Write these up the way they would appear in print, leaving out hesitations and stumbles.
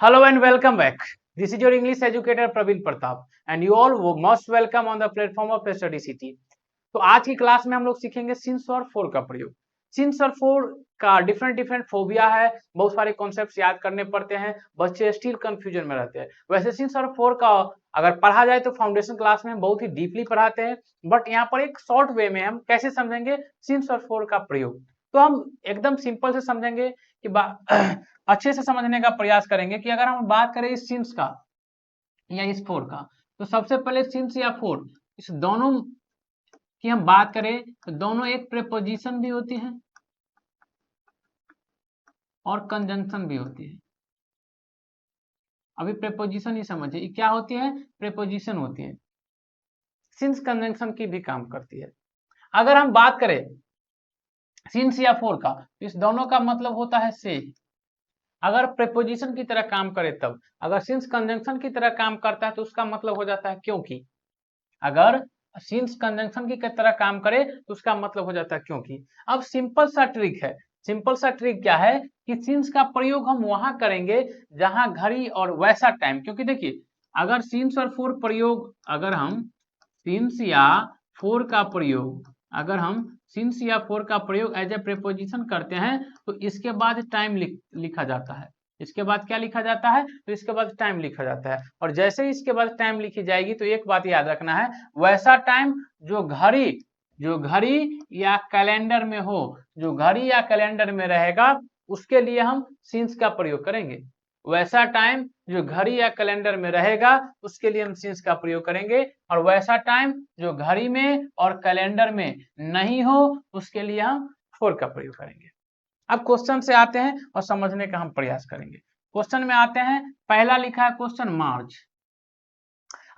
Hello and welcome back. This is your English educator Praveen Pratap and you all most welcome on the platform of Study City. तो आज की class में हम लोग सीखेंगे since और फोर का प्रयोग। सिंस और फोर का डिफरेंट फोबिया है, बहुत सारे कॉन्सेप्ट्स याद करने पड़ते हैं, बच्चे स्टिल कंफ्यूजन में रहते हैं। वैसे सिंस और फोर का अगर पढ़ा जाए तो फाउंडेशन क्लास में बहुत ही डीपली पढ़ाते हैं, बट यहाँ पर एक शॉर्ट वे में हम कैसे समझेंगे सिंस और फोर का प्रयोग। तो हम एकदम सिंपल से समझेंगे कि अच्छे से समझने का प्रयास करेंगे कि अगर हम बात करें इस सिंस का या इस फोर का, तो सबसे पहले सिंस या फोर, इस दोनों की हम बात करें तो दोनों एक प्रीपोजिशन भी होती है और कंजंक्शन भी होती है। अभी प्रीपोजिशन ही समझिए क्या होती है, प्रीपोजिशन होती है, सिंस कंजंक्शन की भी काम करती है। अगर हम बात करें सिंस या फोर का, तो इस दोनों का मतलब होता है से। अगर प्रीपोजिशन की तरह काम करे तब, अगर सिंस कंजंक्शन की तरह काम करता है तो उसका मतलब हो जाता है क्योंकि। अगर सिंस कंजंक्शन की तरह काम करे तो उसका मतलब हो जाता है क्योंकि। अब सिंपल सा ट्रिक है, सिंपल सा ट्रिक क्या है कि सिंस का प्रयोग हम वहां करेंगे जहां घड़ी और वैसा टाइम, क्योंकि देखिए अगर सिंस और फोर प्रयोग, अगर हम सिंस या फोर का प्रयोग, अगर हम सिंस या फोर का प्रयोग एज ए प्रीपोजिशन करते हैं तो इसके बाद टाइम लिखा जाता है। इसके बाद क्या लिखा जाता है, तो इसके बाद टाइम लिखा जाता है। और जैसे ही इसके बाद टाइम लिखी जाएगी तो एक बात याद रखना है, वैसा टाइम जो घड़ी या कैलेंडर में हो, जो घड़ी या कैलेंडर में रहेगा उसके लिए हम सिंस का प्रयोग करेंगे। वैसा टाइम जो घड़ी या कैलेंडर में रहेगा उसके लिए हम सिंस का प्रयोग करेंगे, और वैसा टाइम जो घड़ी में और कैलेंडर में नहीं हो उसके लिए हम फोर का प्रयोग करेंगे। अब क्वेश्चन से आते हैं और समझने का हम प्रयास करेंगे। क्वेश्चन में आते हैं, पहला लिखा है क्वेश्चन मार्च।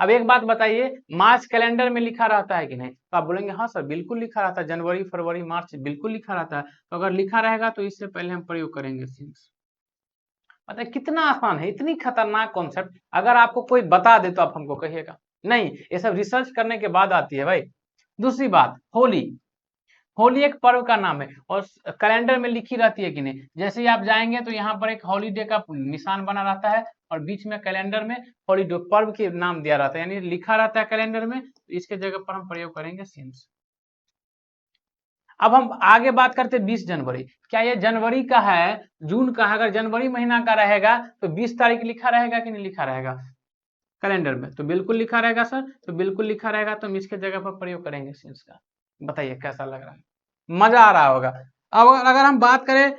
अब एक बात बताइए, मार्च कैलेंडर में लिखा रहता है कि नहीं? तो आप बोलेंगे हाँ सर बिल्कुल लिखा रहता है, जनवरी फरवरी मार्च बिल्कुल लिखा रहता है। तो अगर लिखा रहेगा तो इससे पहले हम प्रयोग करेंगे सिंस। पता है कितना आसान है, इतनी खतरनाक कॉन्सेप्ट अगर आपको कोई बता दे तो आप हमको कहिएगा नहीं, ये सब रिसर्च करने के बाद आती है भाई। दूसरी बात, होली, होली एक पर्व का नाम है और कैलेंडर में लिखी रहती है कि नहीं? जैसे ही आप जाएंगे तो यहाँ पर एक हॉलीडे का निशान बना रहता है और बीच में कैलेंडर में हॉलीडे पर्व के नाम दिया रहता है, यानी लिखा रहता है कैलेंडर में, तो इसके जगह पर हम प्रयोग करेंगे सिंस। अब हम आगे बात करते हैं 20 जनवरी। क्या ये जनवरी का है, जून का है? अगर जनवरी महीना का रहेगा तो 20 तारीख लिखा रहेगा कि नहीं लिखा रहेगा कैलेंडर में? तो बिल्कुल लिखा रहेगा सर, तो बिल्कुल लिखा रहेगा, तो हम इसके जगह पर प्रयोग करेंगे सिंस का। बताइए कैसा लग रहा है, मजा आ रहा होगा। अब अगर हम बात करें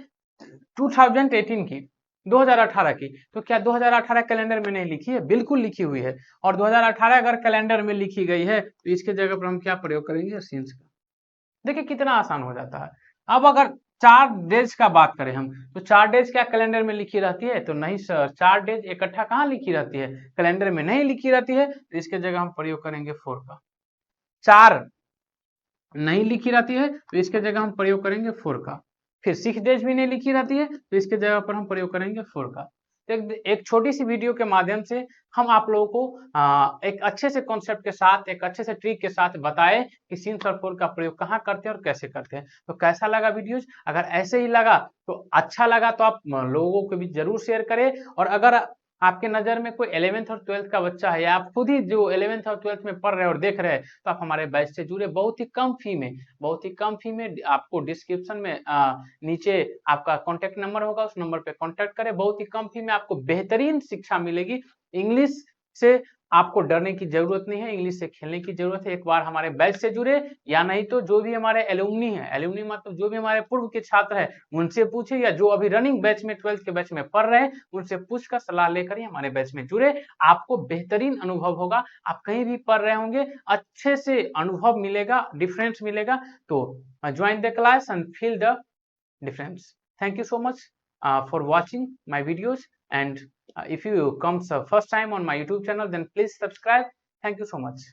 2018 की, 2018 की, तो क्या 2018 कैलेंडर में नहीं लिखी है? बिल्कुल लिखी हुई है। और 2018 अगर कैलेंडर में लिखी गई है तो इसके जगह पर हम क्या प्रयोग करेंगे? सिंस का। देखिए कितना आसान हो जाता है। अब अगर 4 डेज का बात करें हम, तो 4 डेज क्या कैलेंडर में लिखी रहती है? तो नहीं सर, 4 डेज इकट्ठा कहाँ लिखी रहती है? कैलेंडर में नहीं लिखी रहती है, तो इसके जगह हम प्रयोग करेंगे 4 का। 4 नहीं लिखी रहती है तो इसके जगह हम प्रयोग करेंगे 4 का। फिर 6 डेज भी नहीं लिखी रहती है तो इसके जगह पर हम प्रयोग करेंगे 4 का। तो एक छोटी सी वीडियो के माध्यम से हम आप लोगों को एक अच्छे से कॉन्सेप्ट के साथ, एक अच्छे से ट्रिक के साथ बताए कि सिंस और फोर का प्रयोग कहाँ करते हैं और कैसे करते हैं। तो कैसा लगा वीडियोज? अगर ऐसे ही लगा तो अच्छा लगा तो आप लोगों को भी जरूर शेयर करें। और अगर आपके नजर में कोई 11th और 12th का बच्चा है, या आप खुद ही जो 11th और 12th में पढ़ रहे हैं और देख रहे हैं, तो आप हमारे बैच से जुड़े। बहुत ही कम फी में, बहुत ही कम फी में आपको डिस्क्रिप्शन में नीचे आपका कॉन्टेक्ट नंबर होगा, उस नंबर पे कॉन्टेक्ट करें। बहुत ही कम फी में आपको बेहतरीन शिक्षा मिलेगी। इंग्लिश से आपको डरने की जरूरत नहीं है, इंग्लिश से खेलने की जरूरत है। एक बार हमारे बैच से जुड़े, या नहीं तो जो भी हमारे एलुमनी है, एलुमनी मतलब जो भी हमारे पूर्व के छात्र हैं उनसे पूछे, या जो अभी रनिंग बैच में 12th के बैच में पढ़ रहे हैं उनसे पूछकर सलाह लेकर ही हमारे बैच में जुड़े। आपको बेहतरीन अनुभव होगा, आप कहीं भी पढ़ रहे होंगे अच्छे से अनुभव मिलेगा, डिफरेंस मिलेगा। तो join the class and feel the difference. Thank you so much for watching my videos, and if you come first time on my YouTube channel, then please subscribe. Thank you so much.